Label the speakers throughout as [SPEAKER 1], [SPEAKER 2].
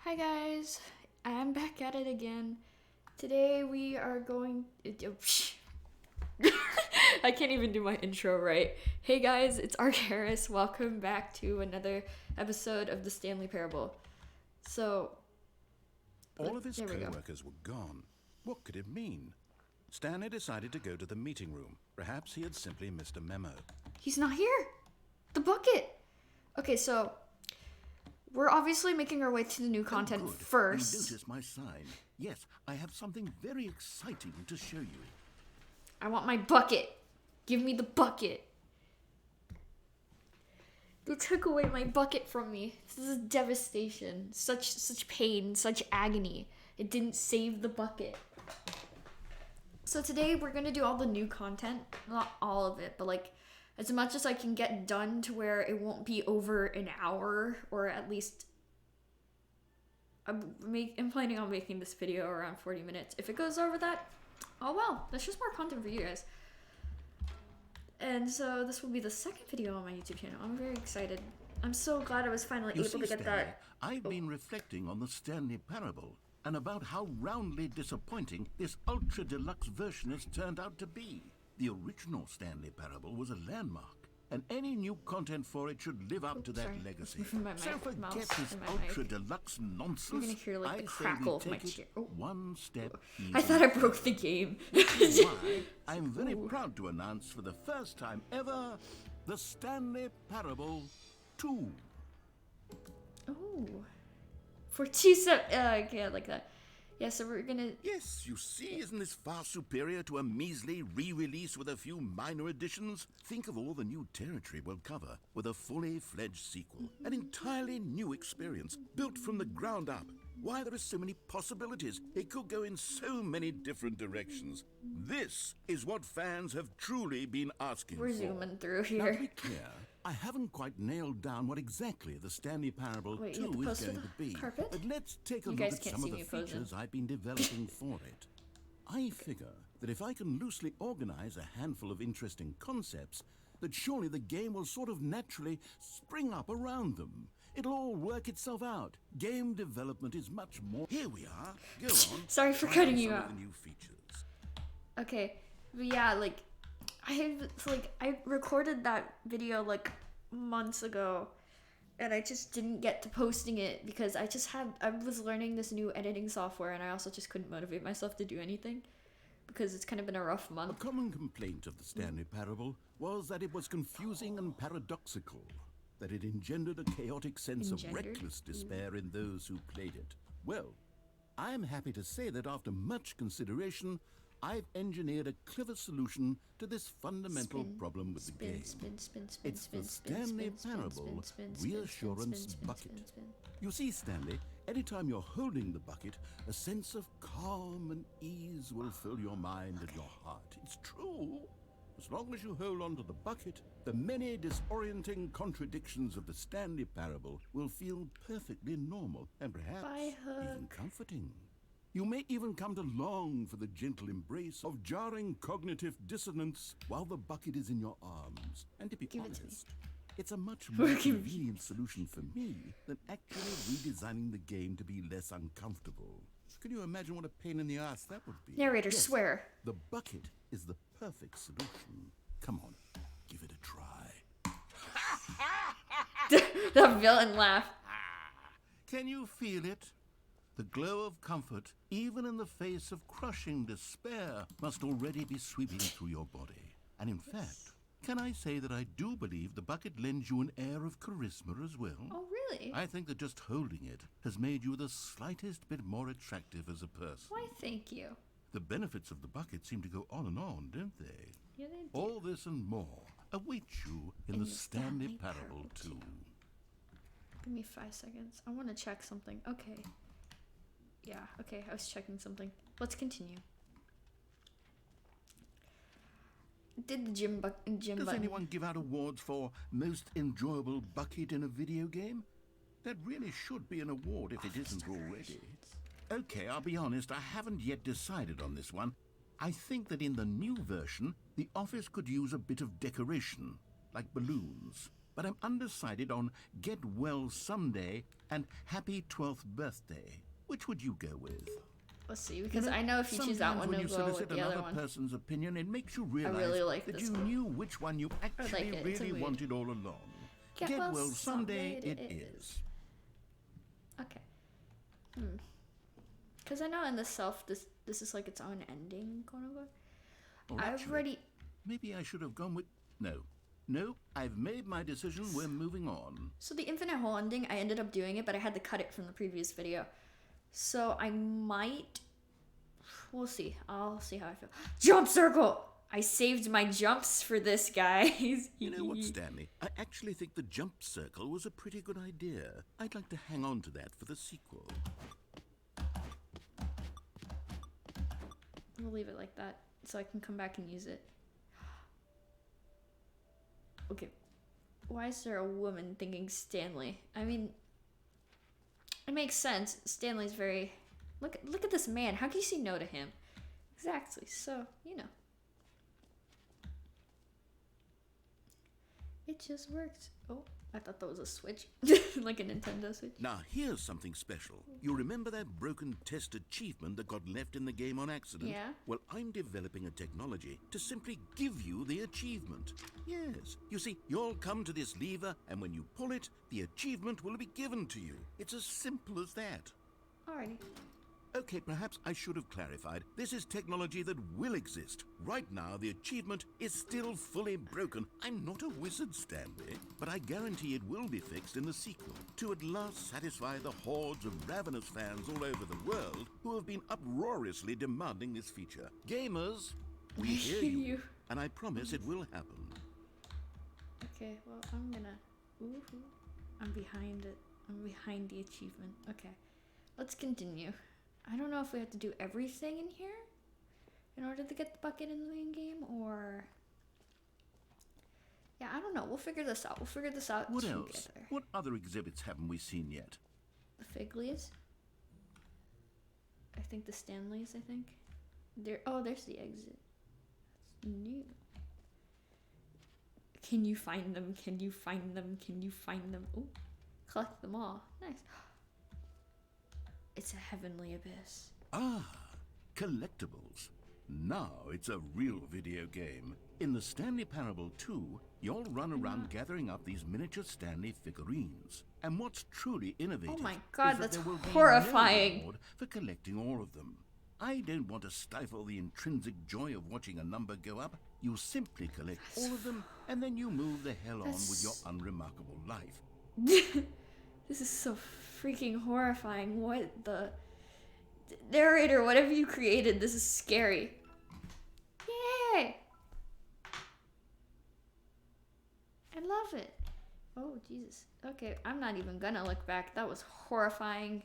[SPEAKER 1] Hi guys, I'm back at it again. Today we are going. I can't even do my intro right. Hey guys, it's Ark Harris. Welcome back to another episode of the Stanley Parable. So,
[SPEAKER 2] All of his
[SPEAKER 1] there we go.
[SPEAKER 2] co-workers were gone. What could it mean? Stanley decided to go to the meeting room. Perhaps he had simply missed a memo.
[SPEAKER 1] He's not here. The bucket. Okay, so we're obviously making our way to the new content
[SPEAKER 2] Good.
[SPEAKER 1] first.
[SPEAKER 2] You noticed my sign. Yes, I have something very exciting to show you.
[SPEAKER 1] I want my bucket. Give me the bucket. They took away my bucket from me. This is devastation. Such pain, such agony. It didn't save the bucket. So today we're gonna do all the new content. Not all of it, but like as much as I can get done to where it won't be over an hour, or at least I'm planning on making this video around 40 minutes. If it goes over that, oh well, that's just more content for you guys. And so this will be the second video on my YouTube channel. I'm very excited. I'm so glad I was finally able to get
[SPEAKER 2] Stanley,
[SPEAKER 1] that.
[SPEAKER 2] I've been reflecting on the Stanley Parable and about how roundly disappointing this ultra deluxe version has turned out to be. The original Stanley Parable was a landmark, and any new content for it should live up to that
[SPEAKER 1] Sorry.
[SPEAKER 2] legacy.
[SPEAKER 1] Moving my
[SPEAKER 2] So forget
[SPEAKER 1] mouse
[SPEAKER 2] this
[SPEAKER 1] and my
[SPEAKER 2] ultra
[SPEAKER 1] mic.
[SPEAKER 2] deluxe nonsense.
[SPEAKER 1] You're gonna hear like the
[SPEAKER 2] I say
[SPEAKER 1] crackle
[SPEAKER 2] we
[SPEAKER 1] of my
[SPEAKER 2] take it
[SPEAKER 1] chair. Oh.
[SPEAKER 2] one step
[SPEAKER 1] I thought I
[SPEAKER 2] even
[SPEAKER 1] broke the game.
[SPEAKER 2] further. Why I'm very
[SPEAKER 1] Ooh.
[SPEAKER 2] proud to announce for the first time ever the Stanley Parable 2.
[SPEAKER 1] Oh. For okay, I like that. Yeah, so we're gonna.
[SPEAKER 2] Yes, you see, isn't this far superior to a measly re-release with a few minor additions? Think of all the new territory we'll cover with a fully fledged sequel. An entirely new experience, built from the ground up. Why, there are so many possibilities. It could go in so many different directions. This is what fans have truly been asking
[SPEAKER 1] We're
[SPEAKER 2] for.
[SPEAKER 1] zooming through
[SPEAKER 2] Now, to
[SPEAKER 1] here.
[SPEAKER 2] be clear, I haven't quite nailed down what exactly the Stanley Parable
[SPEAKER 1] Wait, you
[SPEAKER 2] 2
[SPEAKER 1] have to
[SPEAKER 2] is
[SPEAKER 1] pose for
[SPEAKER 2] going
[SPEAKER 1] the
[SPEAKER 2] to be.
[SPEAKER 1] carpet?
[SPEAKER 2] But let's take a
[SPEAKER 1] You
[SPEAKER 2] look
[SPEAKER 1] guys
[SPEAKER 2] at
[SPEAKER 1] can't
[SPEAKER 2] some
[SPEAKER 1] see
[SPEAKER 2] of the
[SPEAKER 1] me posing.
[SPEAKER 2] features I've been developing for it. I figure that if I can loosely organize a handful of interesting concepts, that surely the game will sort of naturally spring up around them. It'll all work itself out. Game development is much more... Here we are. Go on.
[SPEAKER 1] Sorry for
[SPEAKER 2] Try
[SPEAKER 1] cutting
[SPEAKER 2] out
[SPEAKER 1] you
[SPEAKER 2] some
[SPEAKER 1] out.
[SPEAKER 2] of the new features.
[SPEAKER 1] Okay, but yeah, like I recorded that video like months ago, and I just didn't get to posting it because I was learning this new editing software, and I also just couldn't motivate myself to do anything because it's kind of been a rough
[SPEAKER 2] A
[SPEAKER 1] month.
[SPEAKER 2] common complaint of the Stanley Parable was that it was confusing and paradoxical, that it engendered a chaotic sense of
[SPEAKER 1] Engendered?
[SPEAKER 2] reckless despair in those who played it. Well, I am happy to say that after much consideration, I've engineered a clever solution to this fundamental problem with the game. It's the Stanley Parable Reassurance Bucket. You see, Stanley, anytime you're holding the bucket, a sense of calm and ease will fill your mind and your heart. It's true. As long as you hold on to the bucket, the many disorienting contradictions of the Stanley Parable will feel perfectly normal and perhaps
[SPEAKER 1] Bye, Hook.
[SPEAKER 2] even comforting. You may even come to long for the gentle embrace of jarring cognitive dissonance while the bucket is in your arms. And to be
[SPEAKER 1] Give it to me.
[SPEAKER 2] honest, it's a much more
[SPEAKER 1] Give me.
[SPEAKER 2] convenient solution for me than actually redesigning the game to be less uncomfortable. Can you imagine what a pain in the ass that would be?
[SPEAKER 1] Narrator,
[SPEAKER 2] Yes,
[SPEAKER 1] swear.
[SPEAKER 2] the bucket is the perfect solution. Come on, give it a try.
[SPEAKER 1] The villain laugh.
[SPEAKER 2] Can you feel it? The glow of comfort, even in the face of crushing despair, must already be sweeping through your body. And in fact, can I say that I do believe the bucket lends you an air of charisma as well?
[SPEAKER 1] Oh really?
[SPEAKER 2] I think that just holding it has made you the slightest bit more attractive as a person.
[SPEAKER 1] Why? Thank you.
[SPEAKER 2] The benefits of the bucket seem to go on and on, don't they?
[SPEAKER 1] Yeah, they do.
[SPEAKER 2] All this and more await you in the Stanley Parable 2.
[SPEAKER 1] Give me 5 seconds. I want to check something. Okay. Yeah, okay, I was checking something. Let's continue. Did the gym
[SPEAKER 2] Does
[SPEAKER 1] button.
[SPEAKER 2] anyone give out awards for most enjoyable bucket in a video game? That really should be an award if it isn't already. Okay, I'll be honest, I haven't yet decided on this one. I think that in the new version, the office could use a bit of decoration, like balloons. but I'm undecided on get well someday and happy 12th birthday. Which would you go with?
[SPEAKER 1] Let's see, because I know if you choose that one,
[SPEAKER 2] when you
[SPEAKER 1] it'll go with
[SPEAKER 2] solicit
[SPEAKER 1] the other
[SPEAKER 2] another
[SPEAKER 1] one.
[SPEAKER 2] person's opinion, it makes you realize
[SPEAKER 1] really like
[SPEAKER 2] that
[SPEAKER 1] this
[SPEAKER 2] you
[SPEAKER 1] one.
[SPEAKER 2] knew which one you actually
[SPEAKER 1] it. It's a
[SPEAKER 2] really
[SPEAKER 1] mood.
[SPEAKER 2] wanted all along.
[SPEAKER 1] Get well
[SPEAKER 2] someday
[SPEAKER 1] someday
[SPEAKER 2] it is.
[SPEAKER 1] Okay. Because I know in the self, this is like its own ending, quote unquote.
[SPEAKER 2] Or
[SPEAKER 1] I've
[SPEAKER 2] actually,
[SPEAKER 1] already...
[SPEAKER 2] Maybe I should have gone with... No, I've made my decision. We're moving on.
[SPEAKER 1] So the infinite hole ending, I ended up doing it, but I had to cut it from the previous video. So I might... We'll see. I'll see how I feel. Jump circle! I saved my jumps for this, guys.
[SPEAKER 2] You know what, Stanley? I actually think the jump circle was a pretty good idea. I'd like to hang on to that for the sequel.
[SPEAKER 1] We'll leave it like that so I can come back and use it. Okay. Why is there a woman thinking Stanley? I mean, it makes sense. Stanley's very... Look at this man. How can you say no to him? Exactly. So, you know. It just worked. Oh, I thought that was a Switch. Like a Nintendo Switch.
[SPEAKER 2] Now, here's something special. You remember that broken test achievement that got left in the game on accident?
[SPEAKER 1] Yeah.
[SPEAKER 2] Well, I'm developing a technology to simply give you the achievement. Yes. You see, you'll come to this lever, and when you pull it, the achievement will be given to you. It's as simple as that.
[SPEAKER 1] Alrighty.
[SPEAKER 2] Okay, perhaps I should have clarified. This is technology that will exist. Right now, the achievement is still fully broken. I'm not a wizard, Stanley, but I guarantee it will be fixed in the sequel to at last satisfy the hordes of ravenous fans all over the world who have been uproariously demanding this feature. Gamers, we hear you, and I promise it will happen.
[SPEAKER 1] Okay, well, I'm gonna... Ooh, I'm behind it. I'm behind the achievement. Okay, let's continue. I don't know if we have to do everything in here in order to get the bucket in the main game, or... Yeah, I don't know. We'll figure this out.
[SPEAKER 2] What
[SPEAKER 1] together.
[SPEAKER 2] else? What other exhibits haven't we seen yet?
[SPEAKER 1] The Figlies. I think the Stanleys, I think. There's the exit. That's new. Can you find them? Can you find them? Can you find them? Oh, collect them all. Nice. It's a heavenly abyss.
[SPEAKER 2] Ah, collectibles. Now it's a real video game. In the Stanley Parable 2, you'll run around gathering up these miniature Stanley figurines. And what's truly innovative
[SPEAKER 1] Oh my god,
[SPEAKER 2] is that
[SPEAKER 1] that's
[SPEAKER 2] there will be
[SPEAKER 1] horrifying.
[SPEAKER 2] no reward for collecting all of them. I don't want to stifle the intrinsic joy of watching a number go up. You simply collect all of them, and then you move the hell on with your unremarkable life.
[SPEAKER 1] This is so freaking horrifying. What the... Narrator, whatever you created, this is scary. Yay! I love it. Oh, Jesus. Okay, I'm not even gonna look back. That was horrifying.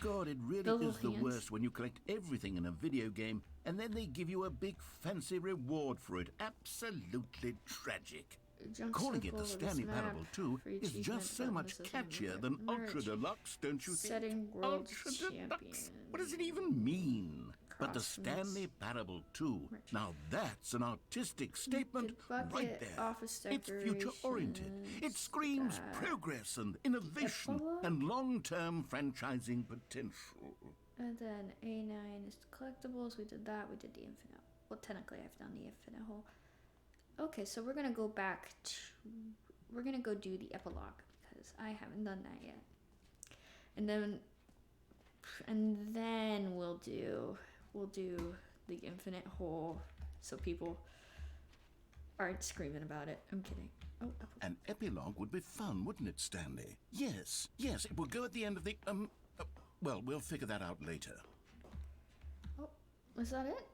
[SPEAKER 2] God, it really is the worst when you collect everything in a video game and then they give you a big fancy reward for it. Absolutely tragic. Calling it the Stanley Parable 2 is just so much catchier than Ultra Deluxe, don't you think?
[SPEAKER 1] Setting world
[SPEAKER 2] Ultra Deluxe?
[SPEAKER 1] champion.
[SPEAKER 2] What does it even mean? But the Stanley Parable 2, now that's an artistic statement right there. It's future-oriented. It screams progress and innovation and long-term franchising potential.
[SPEAKER 1] And then A9 is the collectibles. We did that. We did the infinite. Well, technically, I've done the infinite hole. Okay, so we're gonna go back to... We're gonna go do the epilogue because I haven't done that yet. And then we'll do the infinite hole so people aren't screaming about it. I'm kidding. Oh,
[SPEAKER 2] an epilogue would be fun, wouldn't it, Stanley? Yes, it will go at the end of the well, we'll figure that out later.
[SPEAKER 1] Oh, was that it?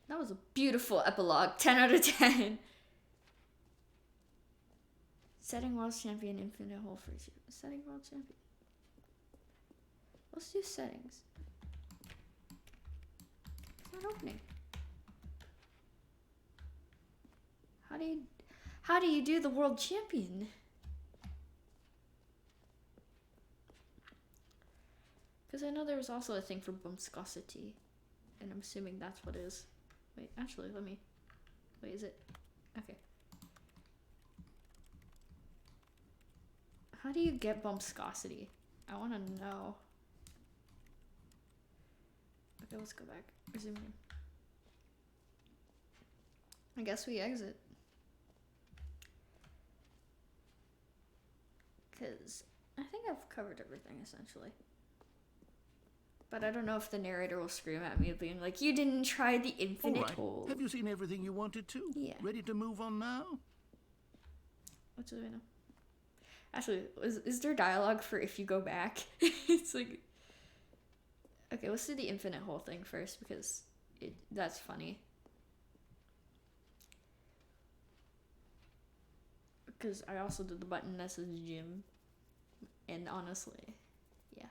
[SPEAKER 1] That was a beautiful epilogue. 10 out of 10. Setting world champion, infinite hole for setting world champion. Let's do settings. It's not opening. How do you do the world champion? Because I know there was also a thing for bumpscosity, and I'm assuming that's what it is. Wait, actually, wait, is it? Okay. How do you get bumpscosity? I want to know. Okay, let's go back. Zoom in. I guess we exit. Because I think I've covered everything, essentially. But I don't know if the narrator will scream at me being like, you didn't try the infinite
[SPEAKER 2] All right.
[SPEAKER 1] hole.
[SPEAKER 2] Have you seen everything you wanted to?
[SPEAKER 1] Yeah.
[SPEAKER 2] Ready to move on now?
[SPEAKER 1] What's it now? Actually, is there dialogue for if you go back? It's like... Okay, let's do the infinite hole thing first because that's funny. Because I also did the button that says gym. And honestly, yeah.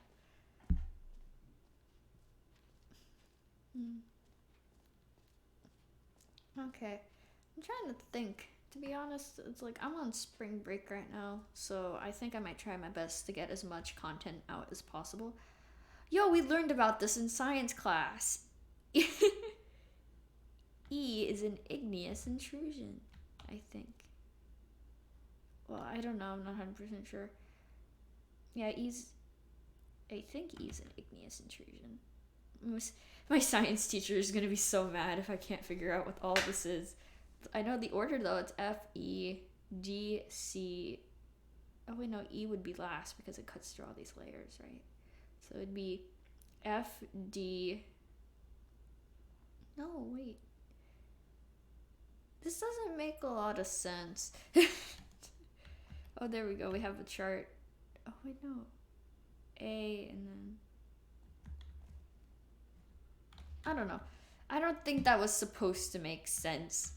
[SPEAKER 1] Okay. I'm trying to think. To be honest, it's like I'm on spring break right now, so I think I might try my best to get as much content out as possible. Yo, we learned about this in science class. E is an igneous intrusion, I think. Well, I don't know, I'm not 100% sure. Yeah, I think E's an igneous intrusion. My science teacher is gonna be so mad if I can't figure out what all this is. I know the order though, it's F, E, G, C. Oh wait, no, E would be last because it cuts through all these layers, right? So it'd be F, D. No, wait. This doesn't make a lot of sense. Oh, there we go. We have a chart. Oh, wait, no. A and then... I don't know. I don't think that was supposed to make sense.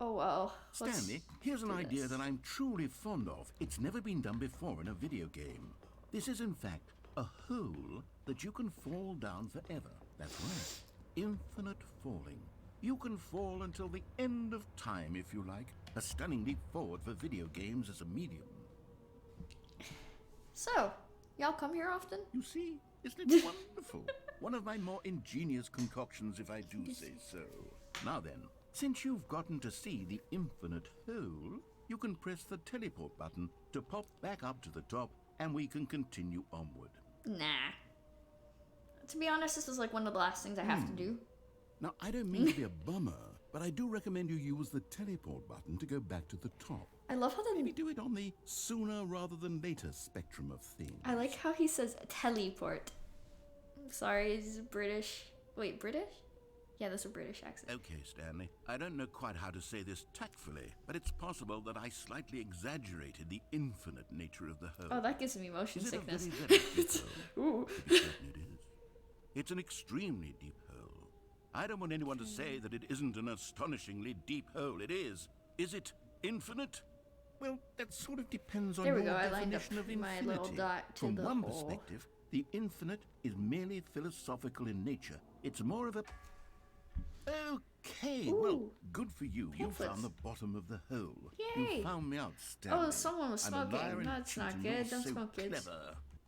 [SPEAKER 1] Oh, well.
[SPEAKER 2] Stanley, here's an idea that I'm truly fond of. It's never been done before in a video game. This is, in fact, a hole that you can fall down forever. That's right. Infinite falling. You can fall until the end of time, if you like. A stunning leap forward for video games as a medium.
[SPEAKER 1] So, y'all come here often?
[SPEAKER 2] You see, isn't it wonderful? One of my more ingenious concoctions, if I do say so. Now then, since you've gotten to see the infinite hole, you can press the teleport button to pop back up to the top, and we can continue onward.
[SPEAKER 1] Nah. To be honest, this is like one of the last things I have to do.
[SPEAKER 2] Now, I don't mean to be a bummer, but I do recommend you use the teleport button to go back to the top.
[SPEAKER 1] I love how
[SPEAKER 2] Maybe do it on the sooner rather than later spectrum of things.
[SPEAKER 1] I like how he says teleport. I'm sorry, he's British. Wait, British? Yeah, that's a British accent.
[SPEAKER 2] Okay, Stanley. I don't know quite how to say this tactfully, but it's possible that I slightly exaggerated the infinite nature of the hole.
[SPEAKER 1] Oh, that gives me motion
[SPEAKER 2] Is
[SPEAKER 1] sickness.
[SPEAKER 2] It a very, very deep hole?
[SPEAKER 1] Ooh.
[SPEAKER 2] To be certain it is. It's an extremely deep hole. I don't want anyone to say that it isn't an astonishingly deep hole. It is. Is it infinite? Well, that sort of depends on
[SPEAKER 1] There
[SPEAKER 2] your
[SPEAKER 1] we go. I lined up
[SPEAKER 2] definition of
[SPEAKER 1] my
[SPEAKER 2] infinity.
[SPEAKER 1] little dot to
[SPEAKER 2] From
[SPEAKER 1] the
[SPEAKER 2] one
[SPEAKER 1] hole.
[SPEAKER 2] perspective, the infinite is merely philosophical in nature. It's more of a... Okay, well,
[SPEAKER 1] Ooh.
[SPEAKER 2] good for you. You
[SPEAKER 1] Pamphlets.
[SPEAKER 2] found the bottom of the hole.
[SPEAKER 1] Yay.
[SPEAKER 2] You found me out, Stanley.
[SPEAKER 1] Oh, someone was
[SPEAKER 2] I'm a
[SPEAKER 1] smoking.
[SPEAKER 2] liar and
[SPEAKER 1] That's
[SPEAKER 2] cheat,
[SPEAKER 1] not
[SPEAKER 2] and
[SPEAKER 1] good.
[SPEAKER 2] you're
[SPEAKER 1] Don't
[SPEAKER 2] so
[SPEAKER 1] smoke, kids.
[SPEAKER 2] clever.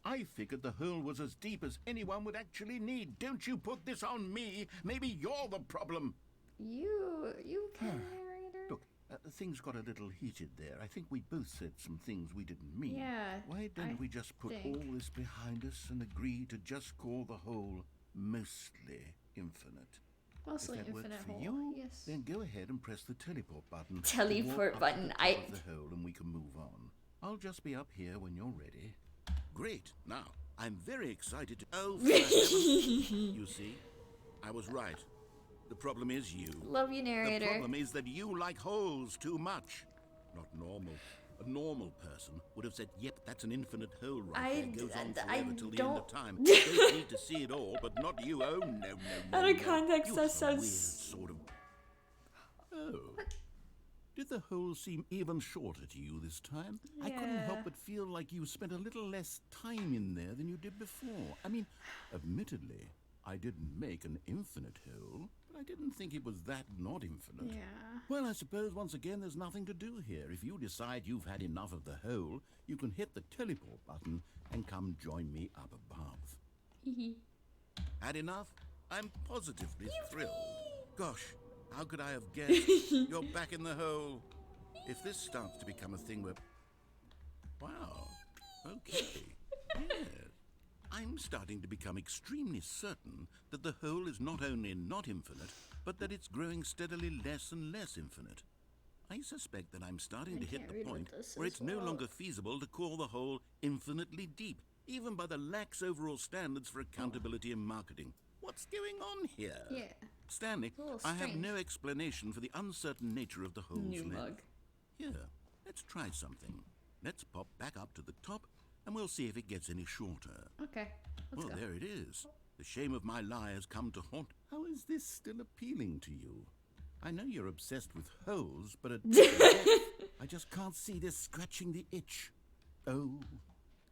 [SPEAKER 2] I figured the hole was as deep as anyone would actually need. Don't you put this on me. Maybe you're the problem.
[SPEAKER 1] You can, narrator.
[SPEAKER 2] Look, things got a little heated there. I think we both said some things we didn't mean.
[SPEAKER 1] Yeah,
[SPEAKER 2] Why don't we just put
[SPEAKER 1] think.
[SPEAKER 2] all this behind us and agree to just call the hole mostly infinite?
[SPEAKER 1] Mostly
[SPEAKER 2] If that
[SPEAKER 1] infinite
[SPEAKER 2] works for
[SPEAKER 1] hole.
[SPEAKER 2] you,
[SPEAKER 1] Yes.
[SPEAKER 2] then go ahead and press the teleport button.
[SPEAKER 1] Teleport
[SPEAKER 2] Walk up
[SPEAKER 1] button,
[SPEAKER 2] to the top of the hole and we can move on. I'll just be up here when you're ready. Great. Now, I'm very excited to... Oh, for heaven. You see, I was right. The problem is you.
[SPEAKER 1] Love you, narrator.
[SPEAKER 2] The problem is that you like holes too much. Not normal. A normal person would have said, yep, that's an infinite hole right there. Goes on forever till the end of time. Don't need to see it all, but not you. Oh, no.
[SPEAKER 1] Out of context,
[SPEAKER 2] You're
[SPEAKER 1] that
[SPEAKER 2] some
[SPEAKER 1] sounds...
[SPEAKER 2] weird sort of... Oh. Did the hole seem even shorter to you this time? I couldn't
[SPEAKER 1] Yeah.
[SPEAKER 2] help but feel like you spent a little less time in there than you did before. I mean, admittedly, I didn't make an infinite hole, but I didn't think it was that not infinite.
[SPEAKER 1] Yeah.
[SPEAKER 2] Well, I suppose once again there's nothing to do here. If you decide you've had enough of the hole, you can hit the teleport button and come join me up above. Had enough? I'm positively thrilled. Gosh, how could I have guessed? You're back in the hole. If this starts to become a thing where... Wow. Okay. Yes. I'm starting to become extremely certain that the hole is not only not infinite, but that it's growing steadily less and less infinite. I suspect that I'm starting to hit the point where it's no longer feasible to call the hole infinitely deep, even by the lax overall standards for accountability in marketing. What's going on here?
[SPEAKER 1] Yeah.
[SPEAKER 2] Stanley, I have no explanation for the uncertain nature of the hole's
[SPEAKER 1] New
[SPEAKER 2] length.
[SPEAKER 1] mug.
[SPEAKER 2] Here, let's try something. Let's pop back up to the top, and we'll see if it gets any shorter.
[SPEAKER 1] Okay. Let's go.
[SPEAKER 2] There it is. The shame of my lie has come to haunt. How is this still appealing to you? I know you're obsessed with holes, but at I just can't see this scratching the itch. Oh,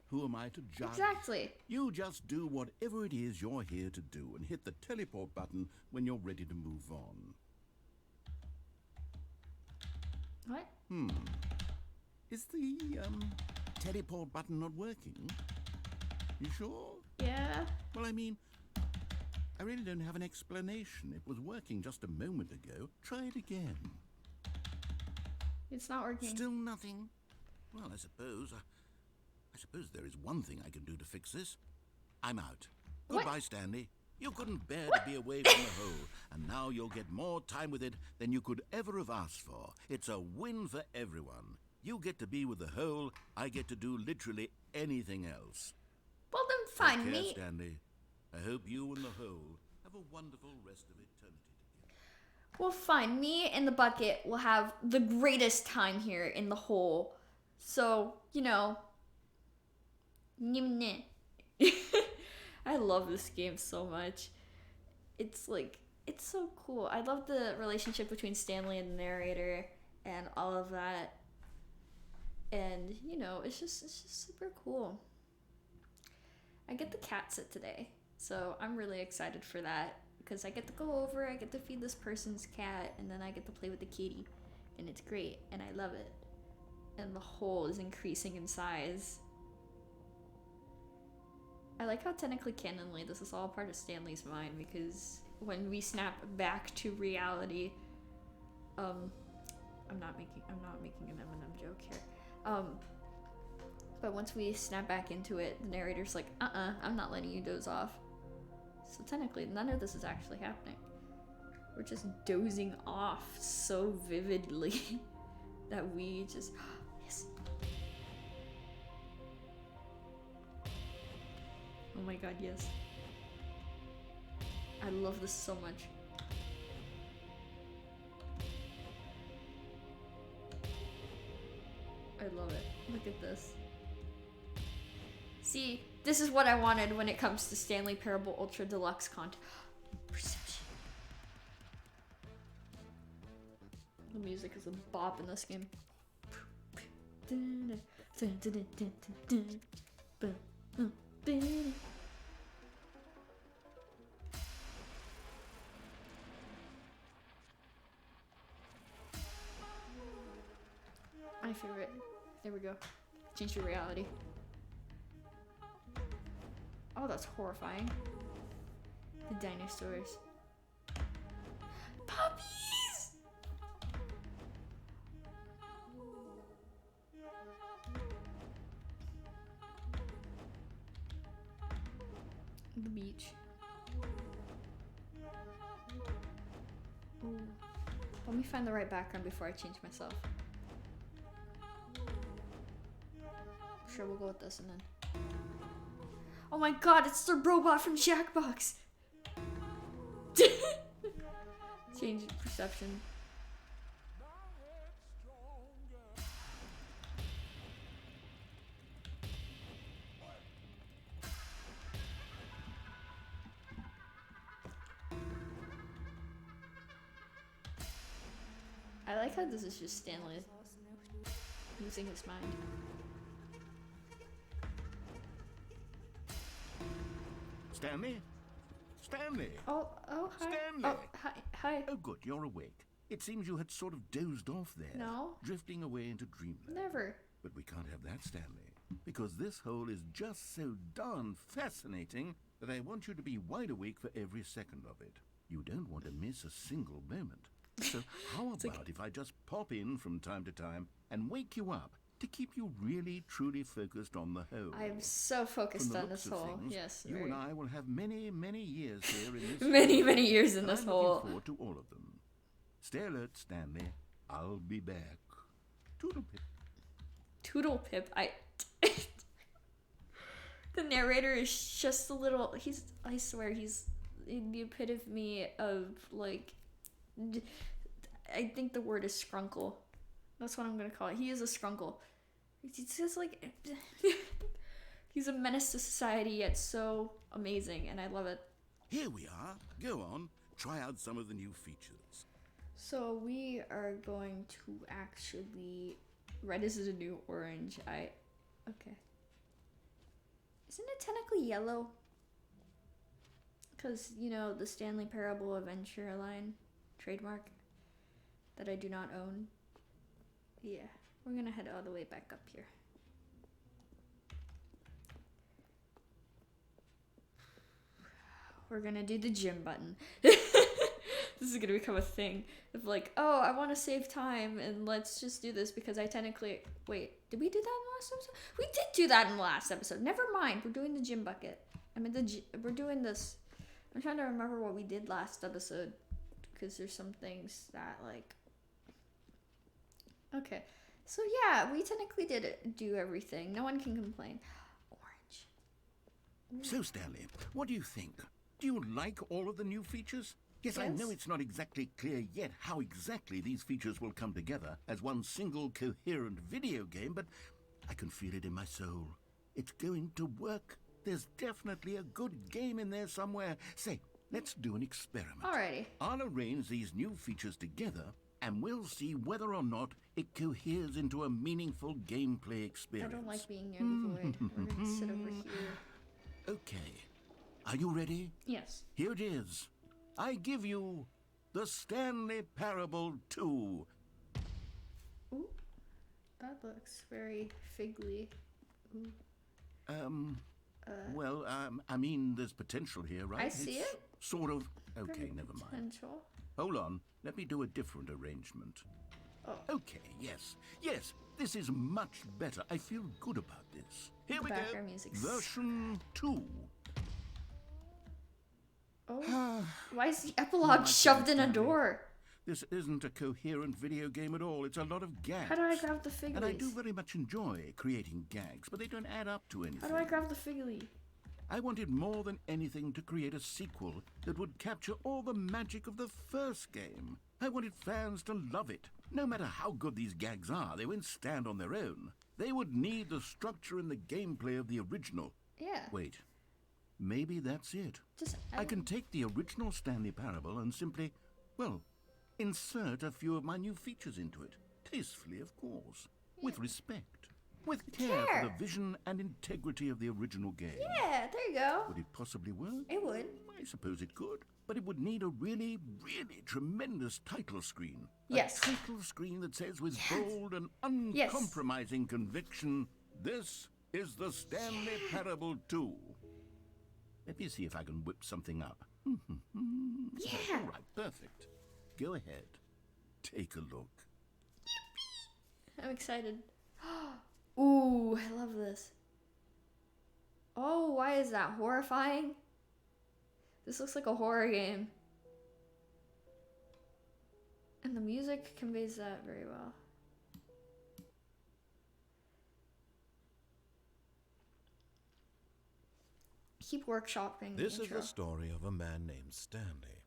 [SPEAKER 2] who am I to judge?
[SPEAKER 1] Exactly.
[SPEAKER 2] You just do whatever it is you're here to do and hit the teleport button when you're ready to move on.
[SPEAKER 1] What?
[SPEAKER 2] Is the teleport button not working? You sure?
[SPEAKER 1] Yeah.
[SPEAKER 2] Well, I mean, I really don't have an explanation. It was working just a moment ago. Try it again.
[SPEAKER 1] It's not working.
[SPEAKER 2] Still nothing? Well, I suppose there is one thing I can do to fix this. I'm out.
[SPEAKER 1] What?
[SPEAKER 2] Goodbye, Stanley. You couldn't bear to be away from the hole, and now you'll get more time with it than you could ever have asked for. It's a win for everyone. You get to be with the hole, I get to do literally anything else.
[SPEAKER 1] Well, then fine,
[SPEAKER 2] Take care,
[SPEAKER 1] me.
[SPEAKER 2] Stanley. I hope you and the hole have a wonderful rest of eternity together.
[SPEAKER 1] Well, fine. Me and the bucket will have the greatest time here in the hole. So, you know. I love this game so much. It's so cool. I love the relationship between Stanley and the narrator and all of that. And, you know, it's just super cool. I get the cat sit today, so I'm really excited for that because I get to go over, I get to feed this person's cat, and then I get to play with the kitty, and it's great, and I love it. And the hole is increasing in size. I like how technically canonly this is all part of Stanley's mind, because when we snap back to reality, I'm not making an Eminem joke here. But once we snap back into it, the narrator's like, I'm not letting you doze off. So technically, none of this is actually happening. We're just dozing off so vividly that we just, yes. Oh my god, yes. I love this so much. I love it. Look at this. See, this is what I wanted when it comes to Stanley Parable Ultra Deluxe content. Perception. The music is a bop in this game. My favorite. There we go. Change your reality. Oh, that's horrifying. The dinosaurs. Puppies! The beach. Ooh. Let me find the right background before I change myself. Sure, we'll go with this and then. Oh my god, it's the robot from Jackbox! Change perception. I like how this is just Stanley losing his mind.
[SPEAKER 2] Stanley? Stanley!
[SPEAKER 1] Oh, hi.
[SPEAKER 2] Stanley!
[SPEAKER 1] Oh, hi.
[SPEAKER 2] Oh, good, you're awake. It seems you had sort of dozed off there.
[SPEAKER 1] No.
[SPEAKER 2] Drifting away into dreamland.
[SPEAKER 1] Never.
[SPEAKER 2] But we can't have that, Stanley. Because this hole is just so darn fascinating that I want you to be wide awake for every second of it. You don't want to miss a single moment. So how about if I just pop in from time to time and wake you up to keep you really, truly focused on the whole.
[SPEAKER 1] I'm so focused
[SPEAKER 2] From the
[SPEAKER 1] on
[SPEAKER 2] looks
[SPEAKER 1] this
[SPEAKER 2] of
[SPEAKER 1] hole.
[SPEAKER 2] things,
[SPEAKER 1] Yes,
[SPEAKER 2] you
[SPEAKER 1] very.
[SPEAKER 2] and I will have many, many years here in this
[SPEAKER 1] Many,
[SPEAKER 2] hole,
[SPEAKER 1] many years in
[SPEAKER 2] and
[SPEAKER 1] this
[SPEAKER 2] I'm
[SPEAKER 1] hole.
[SPEAKER 2] looking forward to all of them. Stay alert, Stanley. I'll be back. Toodle pip.
[SPEAKER 1] Toodle pip. The narrator is just a little. I swear, he's the epitome of like. I think the word is scrunkle. That's what I'm gonna call it. He is a scrunkle. He's just like. He's a menace to society, yet so amazing, and I love it.
[SPEAKER 2] Here we are. Go on. Try out some of the new features.
[SPEAKER 1] So we are going to actually. Red is a new orange. Okay. Isn't it technically yellow? Because, you know, the Stanley Parable Adventure line trademark that I do not own. Yeah, we're gonna head all the way back up here. We're gonna do the gym button. This is gonna become a thing of like, oh, I want to save time and let's just do this because I technically. Wait, did we do that in the last episode? We did do that in the last episode. Never mind. We're doing the gym bucket. I mean, we're doing this. I'm trying to remember what we did last episode because there's some things that like. Okay, so yeah, we technically did do everything. No one can complain. Orange.
[SPEAKER 2] So, Stanley, what do you think? Do you like all of the new features? Yes, I know it's not exactly clear yet how exactly these features will come together as one single coherent video game, but I can feel it in my soul. It's going to work. There's definitely a good game in there somewhere. Say, let's do an experiment.
[SPEAKER 1] Alrighty.
[SPEAKER 2] I'll arrange these new features together, and we'll see whether or not it coheres into a meaningful gameplay experience.
[SPEAKER 1] I don't like being near the void. We're gonna sit over here.
[SPEAKER 2] Okay. Are you ready?
[SPEAKER 1] Yes.
[SPEAKER 2] Here it is. I give you the Stanley Parable 2.
[SPEAKER 1] Ooh, that looks very figly. Ooh.
[SPEAKER 2] Well, I mean, there's potential here, right?
[SPEAKER 1] I see it.
[SPEAKER 2] Sort of. Okay,
[SPEAKER 1] Very
[SPEAKER 2] never mind.
[SPEAKER 1] potential.
[SPEAKER 2] Hold on. Let me do a different arrangement.
[SPEAKER 1] Oh.
[SPEAKER 2] Okay, yes. Yes, this is much better. I feel good about this. Here
[SPEAKER 1] The
[SPEAKER 2] we go.
[SPEAKER 1] background music's-
[SPEAKER 2] Version 2.
[SPEAKER 1] Oh. Why is the epilogue shoved in a door?
[SPEAKER 2] This isn't a coherent video game at all. It's a lot of gags.
[SPEAKER 1] How do I grab the fig
[SPEAKER 2] And I
[SPEAKER 1] leaves?
[SPEAKER 2] do very much enjoy creating gags, but they don't add up to anything.
[SPEAKER 1] How do I grab the fig leaf?
[SPEAKER 2] I wanted more than anything to create a sequel that would capture all the magic of the first game. I wanted fans to love it. No matter how good these gags are, they won't stand on their own. They would need the structure and the gameplay of the original.
[SPEAKER 1] Yeah.
[SPEAKER 2] Wait, maybe that's it.
[SPEAKER 1] Just
[SPEAKER 2] I can take the original Stanley Parable and simply, well, insert a few of my new features into it. Tastefully, of course. With respect. With care for the vision and integrity of the original game.
[SPEAKER 1] Yeah, there you go.
[SPEAKER 2] Would it possibly work?
[SPEAKER 1] It would.
[SPEAKER 2] I suppose it could. But it would need a really, really tremendous title screen.
[SPEAKER 1] Yes.
[SPEAKER 2] A title screen that says with bold and uncompromising conviction, this is the Stanley Parable 2. Let me see if I can whip something up.
[SPEAKER 1] Yeah.
[SPEAKER 2] All right, perfect. Go ahead. Take a look.
[SPEAKER 1] I'm excited. Ooh, I love this. Oh, why is that horrifying? This looks like a horror game. And the music conveys that very well. Keep workshopping the
[SPEAKER 3] This is
[SPEAKER 1] intro.
[SPEAKER 3] the story of a man named Stanley.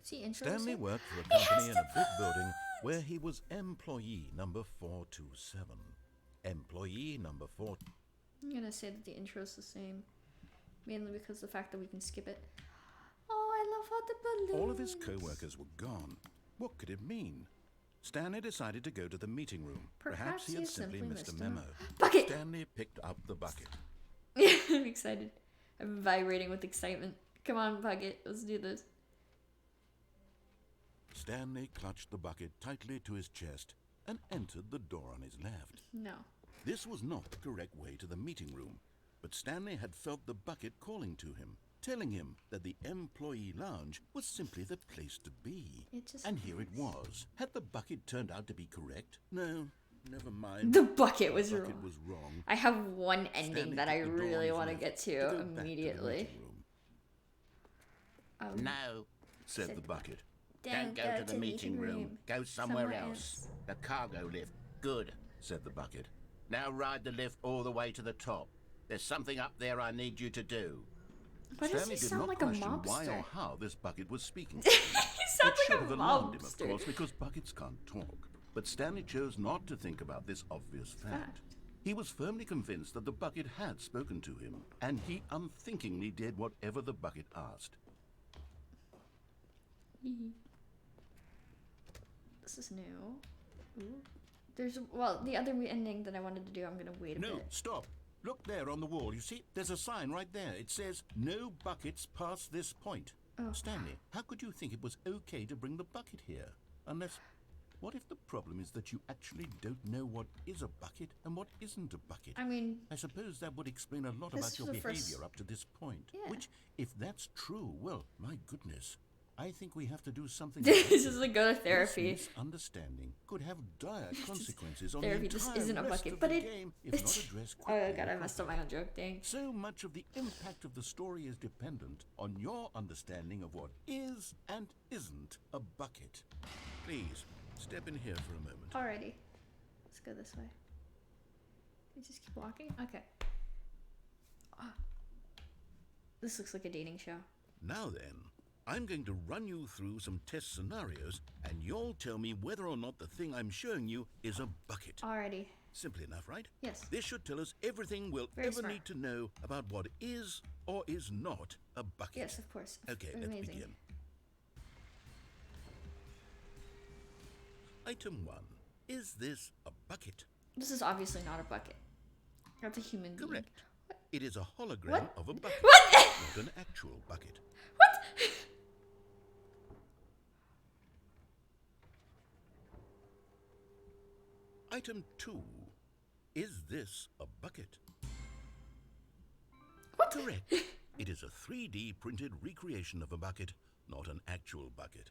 [SPEAKER 1] Is he intro
[SPEAKER 3] Stanley
[SPEAKER 1] music?
[SPEAKER 3] worked for a company in a big building where he was employee number 427. Employee number 4...
[SPEAKER 1] I'm gonna say that the intro is the same. Mainly because of the fact that we can skip it. Oh, I love how the balloons.
[SPEAKER 3] All of his co-workers were gone. What could it mean? Stanley decided to go to the meeting room. Perhaps he had simply missed a memo.
[SPEAKER 1] Bucket!
[SPEAKER 3] Stanley picked up the bucket.
[SPEAKER 1] I'm excited. I'm vibrating with excitement. Come on, Bucket. Let's do this.
[SPEAKER 3] Stanley clutched the bucket tightly to his chest and entered the door on his left.
[SPEAKER 1] No.
[SPEAKER 3] This was not the correct way to the meeting room, but Stanley had felt the bucket calling to him, telling him that the employee lounge was simply the place to be.
[SPEAKER 1] It just
[SPEAKER 3] And here it was. Had the bucket turned out to be correct? No, never mind.
[SPEAKER 1] The bucket was
[SPEAKER 3] The bucket
[SPEAKER 1] wrong.
[SPEAKER 3] was wrong.
[SPEAKER 1] I have one ending
[SPEAKER 3] Stanley
[SPEAKER 1] that I
[SPEAKER 3] took the door on
[SPEAKER 1] really
[SPEAKER 3] his
[SPEAKER 1] want to
[SPEAKER 3] left
[SPEAKER 1] get
[SPEAKER 3] to
[SPEAKER 1] to
[SPEAKER 3] go back to the
[SPEAKER 1] immediately.
[SPEAKER 3] meeting room.
[SPEAKER 2] No,
[SPEAKER 3] Said the bucket.
[SPEAKER 2] don't go to the meeting room. Go somewhere else. The cargo lift. Good, said the bucket. Now ride the lift all the way to the top. There's something up there I need you to do.
[SPEAKER 1] Why does
[SPEAKER 3] Stanley
[SPEAKER 1] he
[SPEAKER 3] did
[SPEAKER 1] sound
[SPEAKER 3] not
[SPEAKER 1] like a
[SPEAKER 3] question why
[SPEAKER 1] mobster?
[SPEAKER 3] or how this bucket was speaking.
[SPEAKER 1] He
[SPEAKER 3] It
[SPEAKER 1] sounds
[SPEAKER 3] should
[SPEAKER 1] like
[SPEAKER 3] have
[SPEAKER 1] a
[SPEAKER 3] alarmed him, of
[SPEAKER 1] mobster.
[SPEAKER 3] course, because buckets can't talk. But Stanley chose not to think about this obvious fact. He was firmly convinced that the bucket had spoken to him, and he unthinkingly did whatever the bucket asked.
[SPEAKER 1] This is new. Ooh. There's the other ending that I wanted to do. I'm gonna wait a
[SPEAKER 3] No,
[SPEAKER 1] bit.
[SPEAKER 3] stop. Look there on the wall. You see, there's a sign right there. It says, "No buckets past this point."
[SPEAKER 1] Oh.
[SPEAKER 3] Stanley, how could you think it was okay to bring the bucket here? Unless, what if the problem is that you actually don't know what is a bucket and what isn't a bucket?
[SPEAKER 1] I mean,
[SPEAKER 3] I suppose that would explain a lot
[SPEAKER 1] This
[SPEAKER 3] about
[SPEAKER 1] is
[SPEAKER 3] your
[SPEAKER 1] the
[SPEAKER 3] behavior
[SPEAKER 1] first-
[SPEAKER 3] up to this point.
[SPEAKER 1] Yeah.
[SPEAKER 3] Which, if that's true, well, my goodness, I think we have to do something.
[SPEAKER 1] this
[SPEAKER 3] about
[SPEAKER 1] is like go to
[SPEAKER 3] This
[SPEAKER 1] therapy.
[SPEAKER 3] misunderstanding could have dire consequences on
[SPEAKER 1] Therapy
[SPEAKER 3] the
[SPEAKER 1] just
[SPEAKER 3] entire
[SPEAKER 1] isn't a
[SPEAKER 3] rest
[SPEAKER 1] bucket,
[SPEAKER 3] of
[SPEAKER 1] but
[SPEAKER 3] the
[SPEAKER 1] it-
[SPEAKER 3] game if
[SPEAKER 1] it's-
[SPEAKER 3] not addressed
[SPEAKER 1] Oh
[SPEAKER 3] quickly.
[SPEAKER 1] god, I messed up my own joke. Dang.
[SPEAKER 3] So much of the impact of the story is dependent on your understanding of what is and isn't a bucket. Please, step in here for a moment.
[SPEAKER 1] Alrighty, let's go this way. We just keep walking. Okay. Ah. This looks like a dating show.
[SPEAKER 3] Now then, I'm going to run you through some test scenarios, and you'll tell me whether or not the thing I'm showing you is a bucket.
[SPEAKER 1] Alrighty.
[SPEAKER 3] Simple enough, right?
[SPEAKER 1] Yes.
[SPEAKER 3] This should tell us everything we'll
[SPEAKER 1] Very
[SPEAKER 3] ever
[SPEAKER 1] smart.
[SPEAKER 3] need to know about what is or is not a bucket.
[SPEAKER 1] Yes, of course.
[SPEAKER 3] Okay, let's
[SPEAKER 1] Amazing.
[SPEAKER 3] begin. Item 1. Is this a bucket?
[SPEAKER 1] This is obviously not a bucket. That's a human being.
[SPEAKER 3] Correct. It is a hologram
[SPEAKER 1] What?
[SPEAKER 3] of a bucket,
[SPEAKER 1] What?
[SPEAKER 3] not an actual bucket.
[SPEAKER 1] What?
[SPEAKER 3] Item 2. Is this a bucket?
[SPEAKER 1] What?
[SPEAKER 3] Correct. It is a 3D printed recreation of a bucket, not an actual bucket.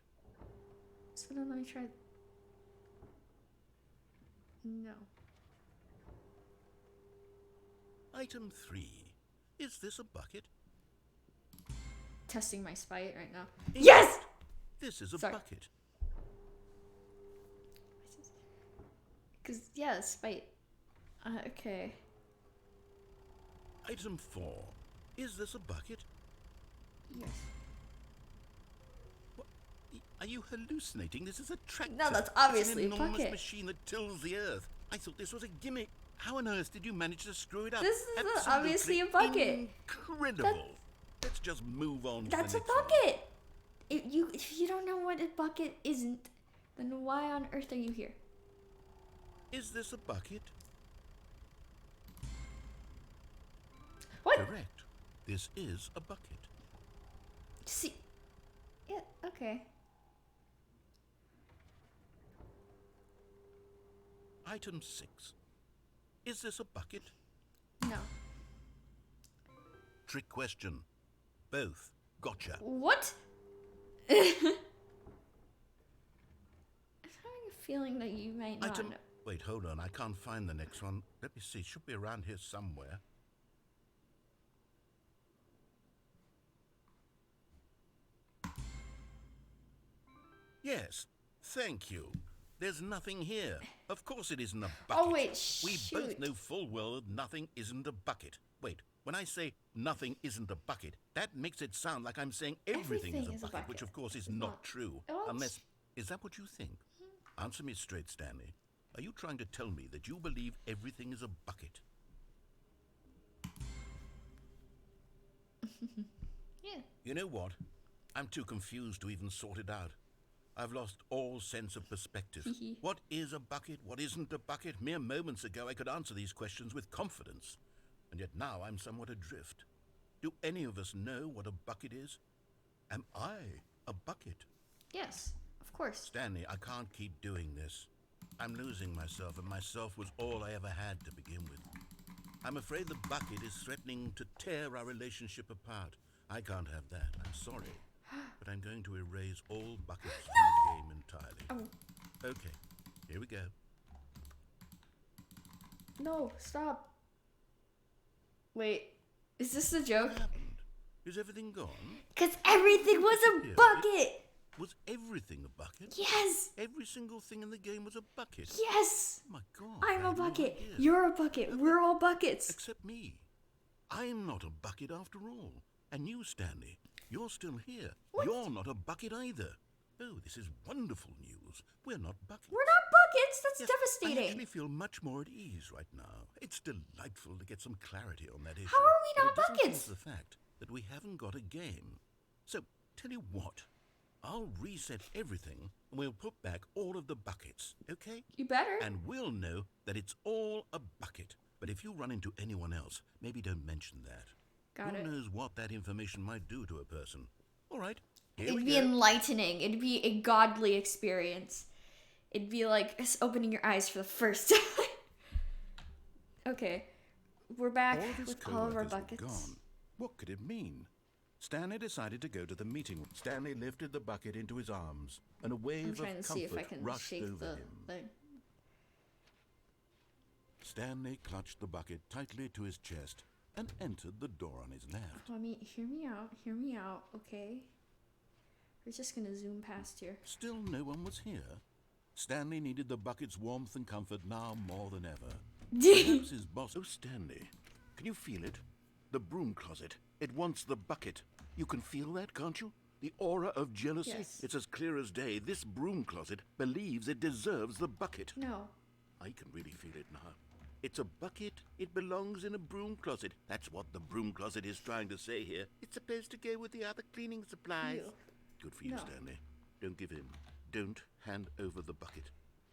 [SPEAKER 1] So then let me try. No.
[SPEAKER 3] Item 3. Is this a bucket?
[SPEAKER 1] Testing my spite right now. Yes!
[SPEAKER 3] This is a
[SPEAKER 1] Sorry.
[SPEAKER 3] bucket.
[SPEAKER 1] Because, yeah, spite. Okay.
[SPEAKER 3] Item 4. Is this a bucket?
[SPEAKER 1] Yes.
[SPEAKER 3] What? Are you hallucinating? This is a tractor.
[SPEAKER 1] No, that's obviously a
[SPEAKER 3] It's an enormous
[SPEAKER 1] bucket.
[SPEAKER 3] machine that tills the earth. I thought this was a gimmick. How on earth did you manage to screw it up?
[SPEAKER 1] This is
[SPEAKER 3] Absolutely
[SPEAKER 1] obviously a bucket.
[SPEAKER 3] Incredible. Let's just move on to
[SPEAKER 1] That's
[SPEAKER 3] the
[SPEAKER 1] a
[SPEAKER 3] next one.
[SPEAKER 1] bucket! If you don't know what a bucket isn't, then why on earth are you here?
[SPEAKER 3] Is this a bucket?
[SPEAKER 1] What?
[SPEAKER 3] Correct. This is a bucket.
[SPEAKER 1] See. Yeah, okay.
[SPEAKER 3] Item 6. Is this a bucket?
[SPEAKER 1] No.
[SPEAKER 3] Trick question. Both. Gotcha.
[SPEAKER 1] What? I'm having a feeling that you might not
[SPEAKER 3] Item.
[SPEAKER 1] know.
[SPEAKER 3] Wait, hold on. I can't find the next one. Let me see. It should be around here somewhere. Yes. Thank you. There's nothing here. Of course it isn't a bucket.
[SPEAKER 1] Oh, wait,
[SPEAKER 3] We both
[SPEAKER 1] shoot.
[SPEAKER 3] know full well that nothing isn't a bucket. Wait, when I say nothing isn't a bucket, that makes it sound like I'm saying everything is a bucket, which of course is not true.
[SPEAKER 1] Well,
[SPEAKER 3] Unless, is that what you think? Answer me straight, Stanley. Are you trying to tell me that you believe everything is a bucket?
[SPEAKER 1] Yeah.
[SPEAKER 3] You know what? I'm too confused to even sort it out. I've lost all sense of perspective. What is a bucket? What isn't a bucket? Mere moments ago I could answer these questions with confidence. And yet now I'm somewhat adrift. Do any of us know what a bucket is? Am I a bucket?
[SPEAKER 1] Yes, of course.
[SPEAKER 3] Stanley, I can't keep doing this. I'm losing myself, and myself was all I ever had to begin with. I'm afraid the bucket is threatening to tear our relationship apart. I can't have that. I'm sorry. But I'm going to erase all buckets from the game entirely. Okay, here we go.
[SPEAKER 1] No, stop. Wait, is this a joke?
[SPEAKER 3] What happened? Is everything gone?
[SPEAKER 1] Because everything was a bucket!
[SPEAKER 3] Was everything a bucket?
[SPEAKER 1] Yes!
[SPEAKER 3] Every single thing in the game was a bucket?
[SPEAKER 1] Yes!
[SPEAKER 3] Oh my God.
[SPEAKER 1] I'm
[SPEAKER 3] I
[SPEAKER 1] a
[SPEAKER 3] had no
[SPEAKER 1] bucket.
[SPEAKER 3] idea.
[SPEAKER 1] You're a bucket. We're all buckets.
[SPEAKER 3] Except me. I'm not a bucket after all. And you, Stanley, you're still here.
[SPEAKER 1] What?
[SPEAKER 3] You're not a bucket either. Oh, this is wonderful news. We're not buckets.
[SPEAKER 1] We're not buckets. That's
[SPEAKER 3] Yes, I
[SPEAKER 1] devastating.
[SPEAKER 3] actually feel much more at ease right now. It's delightful to get some clarity on that issue.
[SPEAKER 1] How are we
[SPEAKER 3] But
[SPEAKER 1] not
[SPEAKER 3] it doesn't
[SPEAKER 1] buckets?
[SPEAKER 3] change the fact that we haven't got a game. So, tell you what. I'll reset everything and we'll put back all of the buckets, okay?
[SPEAKER 1] You better.
[SPEAKER 3] And we'll know that it's all a bucket. But if you run into anyone else, maybe don't mention that.
[SPEAKER 1] Got
[SPEAKER 3] Who
[SPEAKER 1] it.
[SPEAKER 3] knows what that information might do to a person? All right, here
[SPEAKER 1] It'd
[SPEAKER 3] we
[SPEAKER 1] be
[SPEAKER 3] go.
[SPEAKER 1] enlightening. It'd be a godly experience. It'd be like opening your eyes for the first time. Okay, we're back
[SPEAKER 2] All of his
[SPEAKER 1] with all of our
[SPEAKER 2] co-workers were
[SPEAKER 1] buckets.
[SPEAKER 2] gone. What could it mean? Stanley decided to go to the meeting room. Stanley lifted the bucket into his arms, and a
[SPEAKER 1] I'm
[SPEAKER 2] wave
[SPEAKER 1] trying to
[SPEAKER 2] of
[SPEAKER 1] see if I
[SPEAKER 2] comfort
[SPEAKER 1] can
[SPEAKER 2] rushed
[SPEAKER 1] shake
[SPEAKER 2] over
[SPEAKER 1] the
[SPEAKER 2] him.
[SPEAKER 1] thing.
[SPEAKER 2] Stanley clutched the bucket tightly to his chest and entered the door on his left.
[SPEAKER 1] Let me hear me out. Hear me out, okay? We're just gonna zoom past here.
[SPEAKER 2] Still no one was here. Stanley needed the bucket's warmth and comfort now more than ever. Perhaps his boss...
[SPEAKER 3] Oh, Stanley, can you feel it? The broom closet. It wants the bucket. You can feel that, can't you? The aura of jealousy.
[SPEAKER 1] Yes.
[SPEAKER 3] It's as clear as day. This broom closet believes it deserves the bucket.
[SPEAKER 1] No.
[SPEAKER 3] I can really feel it now. It's a bucket. It belongs in a broom closet. That's what the broom closet is trying to say here. It's supposed to go with the other cleaning supplies.
[SPEAKER 1] Ew.
[SPEAKER 3] Good for you,
[SPEAKER 1] No.
[SPEAKER 3] Stanley. Don't give in. Don't hand over the bucket.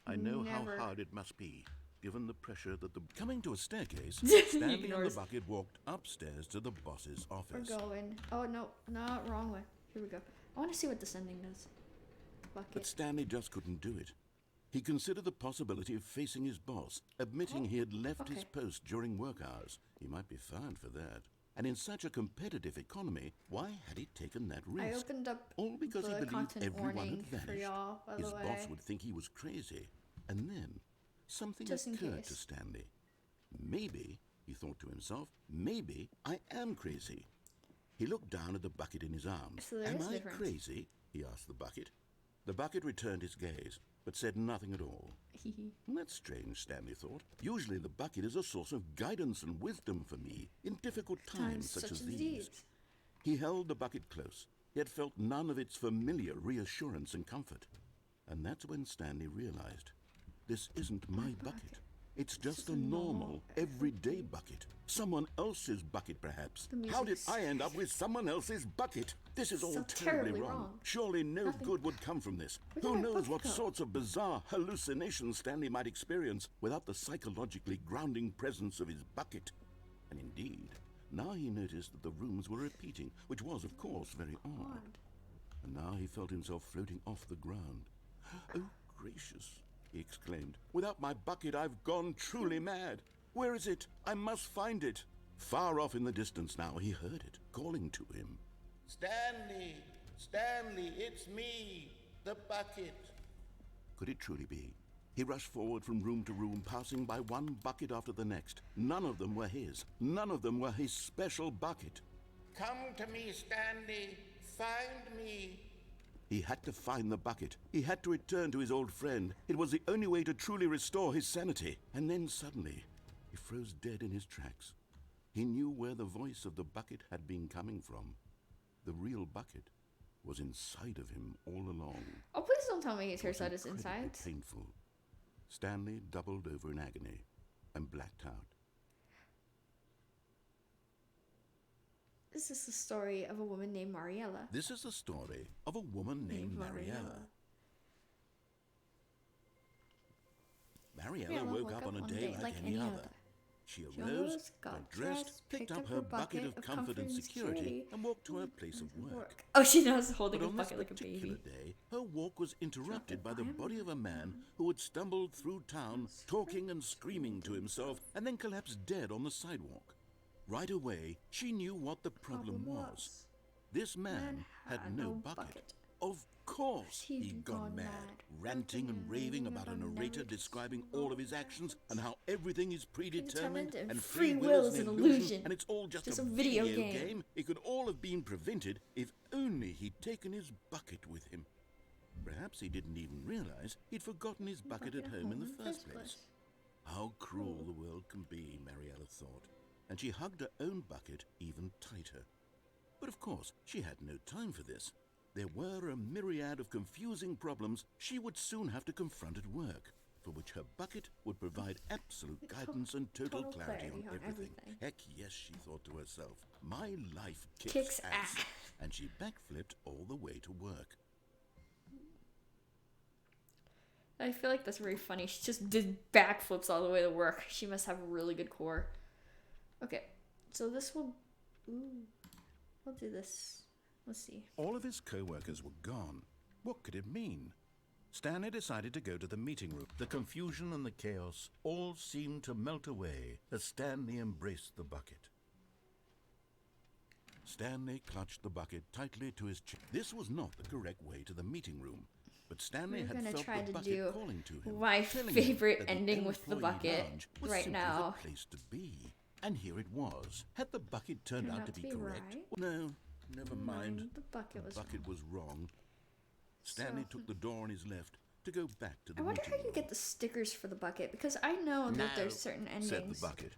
[SPEAKER 3] I know
[SPEAKER 1] Never.
[SPEAKER 3] how hard it must be, given the pressure that the...
[SPEAKER 2] Coming to a staircase,
[SPEAKER 1] He
[SPEAKER 2] Stanley and the
[SPEAKER 1] ignores.
[SPEAKER 2] bucket walked upstairs to the boss's
[SPEAKER 1] We're
[SPEAKER 2] office.
[SPEAKER 1] going. Oh, no. No, wrong way. Here we go. I want to see what descending does.
[SPEAKER 2] But
[SPEAKER 1] Bucket.
[SPEAKER 2] Stanley just couldn't do it. He considered the possibility of facing his boss, admitting he had left his
[SPEAKER 1] okay.
[SPEAKER 2] post during work hours. He might be fined for that. And in such a competitive economy, why had he taken that
[SPEAKER 1] I
[SPEAKER 2] risk?
[SPEAKER 1] opened up
[SPEAKER 2] All because he
[SPEAKER 1] the
[SPEAKER 2] believed
[SPEAKER 1] content
[SPEAKER 2] everyone
[SPEAKER 1] warning
[SPEAKER 2] had
[SPEAKER 1] for
[SPEAKER 2] vanished.
[SPEAKER 1] y'all, by
[SPEAKER 2] His
[SPEAKER 1] the
[SPEAKER 2] boss
[SPEAKER 1] way.
[SPEAKER 2] would think he was crazy. And then something
[SPEAKER 1] Just in
[SPEAKER 2] occurred
[SPEAKER 1] case.
[SPEAKER 2] to Stanley. Maybe, he thought to himself, maybe I am crazy. He looked down at the bucket in his arms.
[SPEAKER 1] So there
[SPEAKER 2] Am
[SPEAKER 1] is a
[SPEAKER 2] I
[SPEAKER 1] difference.
[SPEAKER 2] crazy? He asked the bucket. The bucket returned his gaze, but said nothing at all. That's strange, Stanley thought. Usually the bucket is a source of guidance and wisdom for me in difficult times such as these. He held the bucket close, yet felt none of its familiar reassurance and comfort. And that's when Stanley realized, this isn't my bucket. It's just a normal, everyday bucket. Someone else's bucket, perhaps.
[SPEAKER 1] The
[SPEAKER 2] How did
[SPEAKER 1] music's
[SPEAKER 2] I end up with someone else's bucket? This is all
[SPEAKER 1] so
[SPEAKER 2] terribly
[SPEAKER 1] terribly
[SPEAKER 2] wrong.
[SPEAKER 1] wrong.
[SPEAKER 2] Surely no
[SPEAKER 1] Nothing-
[SPEAKER 2] good would come from this.
[SPEAKER 1] Where did
[SPEAKER 2] Who
[SPEAKER 1] my
[SPEAKER 2] knows
[SPEAKER 1] bucket
[SPEAKER 2] what
[SPEAKER 1] go?
[SPEAKER 2] sorts of bizarre hallucinations Stanley might experience without the psychologically grounding presence of his bucket. And indeed, now he noticed that the rooms were repeating, which was, of course, very odd. And now he felt himself floating off the ground. Oh, gracious, he exclaimed. Without my bucket, I've gone truly mad. Where is it? I must find it. Far off in the distance now, he heard it, calling to him.
[SPEAKER 3] Stanley! Stanley, it's me, the bucket.
[SPEAKER 2] Could it truly be? He rushed forward from room to room, passing by one bucket after the next. None of them were his. None of them were his special bucket.
[SPEAKER 3] Come to me, Stanley. Find me.
[SPEAKER 2] He had to find the bucket. He had to return to his old friend. It was the only way to truly restore his sanity. And then suddenly, he froze dead in his tracks. He knew where the voice of the bucket had been coming from. The real bucket was inside of him all along.
[SPEAKER 1] Oh, please don't tell me his
[SPEAKER 2] It was
[SPEAKER 1] haircut is
[SPEAKER 2] incredibly
[SPEAKER 1] inside.
[SPEAKER 2] painful. Stanley doubled over in agony and blacked out.
[SPEAKER 1] This is the story of a woman named Mariella.
[SPEAKER 2] This is the story of a woman named Mariella. Mariella woke up on a day like any other. She arose, got dressed, picked up her bucket of comfort and security, and walked to her place of work.
[SPEAKER 1] Oh, she knows holding
[SPEAKER 2] But
[SPEAKER 1] a
[SPEAKER 2] on this
[SPEAKER 1] bucket like a
[SPEAKER 2] particular
[SPEAKER 1] baby.
[SPEAKER 2] day, her walk was interrupted by the body of a man who had stumbled through town, talking and screaming to himself, and then collapsed dead on the sidewalk. Right away, she knew what the problem was. This man had no bucket. Of course he'd gone mad, ranting and raving about a narrator describing all of his actions and how everything is predetermined and free will is an illusion and it's all just a video game. It could all have been prevented if only he'd taken his bucket with him. Perhaps he didn't even realize he'd forgotten his bucket at home in the first place. How cruel the world can be, Mariella thought, and she hugged her own bucket even tighter. But of course, she had no time for this. There were a myriad of confusing problems she would soon have to confront at work, for which her bucket would provide absolute guidance and total clarity on everything. Heck yes, she thought to herself, my life kicks ass. And she backflipped all the way to work.
[SPEAKER 1] I feel like that's very funny. She just did backflips all the way to work. She must have a really good core. Okay, so this will... Ooh, we'll do this. Let's see.
[SPEAKER 2] All of his co-workers were gone. What could it mean? Stanley decided to go to the meeting room. The confusion and the chaos all seemed to melt away as Stanley embraced the bucket. Stanley clutched the bucket tightly to his chest. This was not the correct way to the meeting room, but Stanley had felt the bucket calling to him.
[SPEAKER 1] My favorite ending with the bucket right now.
[SPEAKER 2] The place to be. And here it was. Had the bucket turned out to be correct?
[SPEAKER 1] Right?
[SPEAKER 2] No. Never mind.
[SPEAKER 1] The bucket
[SPEAKER 2] was wrong. Stanley took the door on his left to go back to the
[SPEAKER 1] I wonder
[SPEAKER 2] meeting
[SPEAKER 1] how you
[SPEAKER 2] room.
[SPEAKER 1] get the stickers for the bucket, because I know that there's certain endings.
[SPEAKER 2] Said the bucket.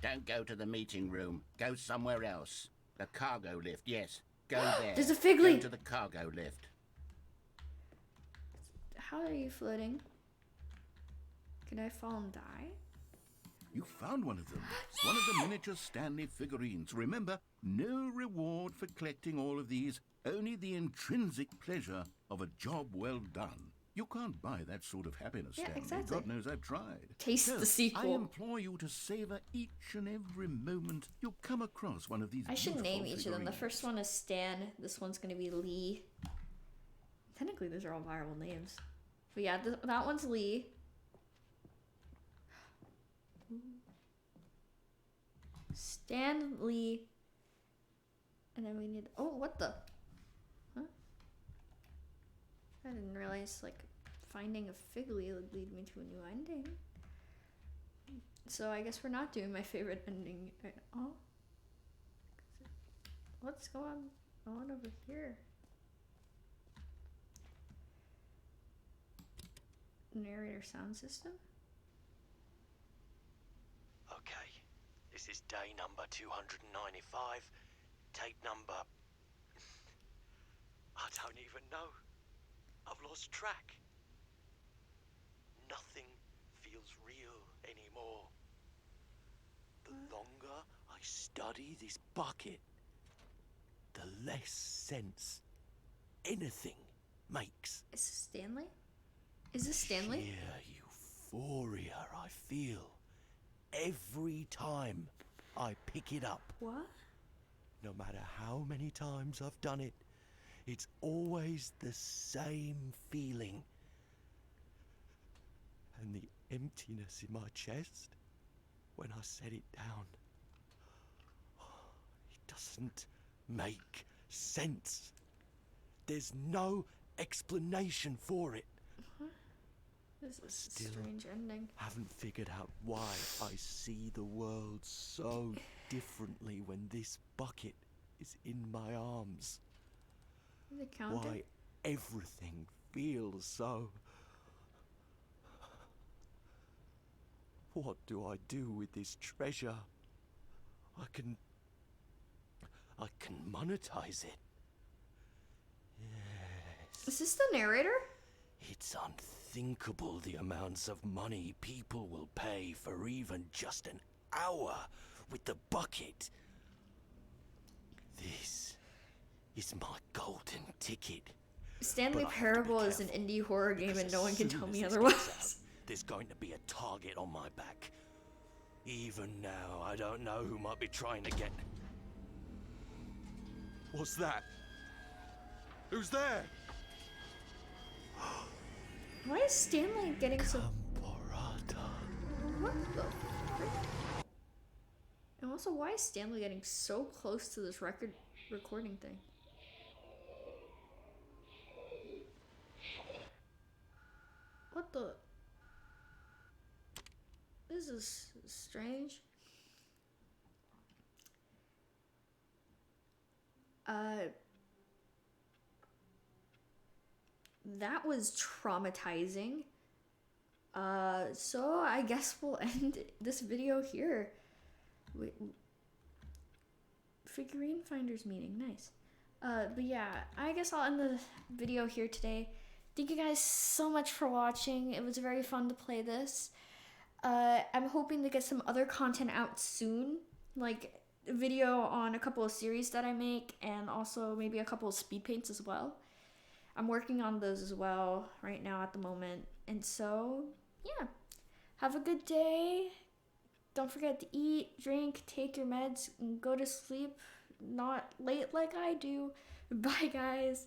[SPEAKER 4] Don't go to the meeting room. Go somewhere else. The cargo lift, yes. Go there.
[SPEAKER 1] There's a figly!
[SPEAKER 4] Go to the cargo lift.
[SPEAKER 1] How are you floating? Can I fall and die?
[SPEAKER 2] You found one of them. One of the miniature Stanley figurines. Remember, no reward for collecting all of these, only the intrinsic pleasure of a job well done. You can't buy that sort of happiness,
[SPEAKER 1] Yeah,
[SPEAKER 2] Stanley.
[SPEAKER 1] exactly.
[SPEAKER 2] God knows I've tried.
[SPEAKER 1] Taste the sequel.
[SPEAKER 2] I implore you to savor each and every moment you come across one of these
[SPEAKER 1] I should name each of them. The
[SPEAKER 2] figurines.
[SPEAKER 1] first one is Stan. This one's going to be Lee. Technically, those are all viral names. But yeah, that one's Lee. Stan Lee. And then we need... Oh, what the? Huh? I didn't realize, like, finding a figly would lead me to a new ending. So I guess we're not doing my favorite ending. Oh. What's going on over here? Narrator sound system?
[SPEAKER 5] Okay, this is day number 295, tape number... I don't even know. I've lost track. Nothing feels real anymore. The longer I study this bucket, the less sense anything makes.
[SPEAKER 1] Is this Stanley? Is this Stanley?
[SPEAKER 5] Sheer euphoria I feel every time I pick it up.
[SPEAKER 1] What?
[SPEAKER 5] No matter how many times I've done it, it's always the same feeling. And the emptiness in my chest when I set it down. It doesn't make sense. There's no explanation for it.
[SPEAKER 1] This is
[SPEAKER 5] Still
[SPEAKER 1] a strange ending.
[SPEAKER 5] Haven't figured out why I see the world so differently when this bucket is in my arms.
[SPEAKER 1] Is it counting?
[SPEAKER 5] Why everything feels so... What do I do with this treasure? I can monetize it. Yes.
[SPEAKER 1] Is this the narrator?
[SPEAKER 5] It's unthinkable the amounts of money people will pay for even just an hour with the bucket. This is my golden ticket.
[SPEAKER 1] Stanley
[SPEAKER 5] But I have to be
[SPEAKER 1] Parable is an
[SPEAKER 5] careful,
[SPEAKER 1] indie horror game
[SPEAKER 5] because
[SPEAKER 1] and no
[SPEAKER 5] as
[SPEAKER 1] one can
[SPEAKER 5] soon
[SPEAKER 1] tell
[SPEAKER 5] as
[SPEAKER 1] me
[SPEAKER 5] this
[SPEAKER 1] otherwise.
[SPEAKER 5] gets out, there's going to be a target on my back. Even now, I don't know who might be trying to get... What's that? Who's there?
[SPEAKER 1] Why is Stanley getting so...
[SPEAKER 5] Camporata.
[SPEAKER 1] What the frick? And also, why is Stanley getting so close to this recording thing? What the? This is strange. That was traumatizing. So I guess we'll end this video here. Wait, figurine finders meeting, nice. But yeah, I guess I'll end the video here today. Thank you guys so much for watching. It was very fun to play this. I'm hoping to get some other content out soon, like a video on a couple of series that I make, and also maybe a couple of speed paints as well. I'm working on those as well right now at the moment. And so, yeah, have a good day. Don't forget to eat, drink, take your meds, and go to sleep. Not late like I do. Bye, guys.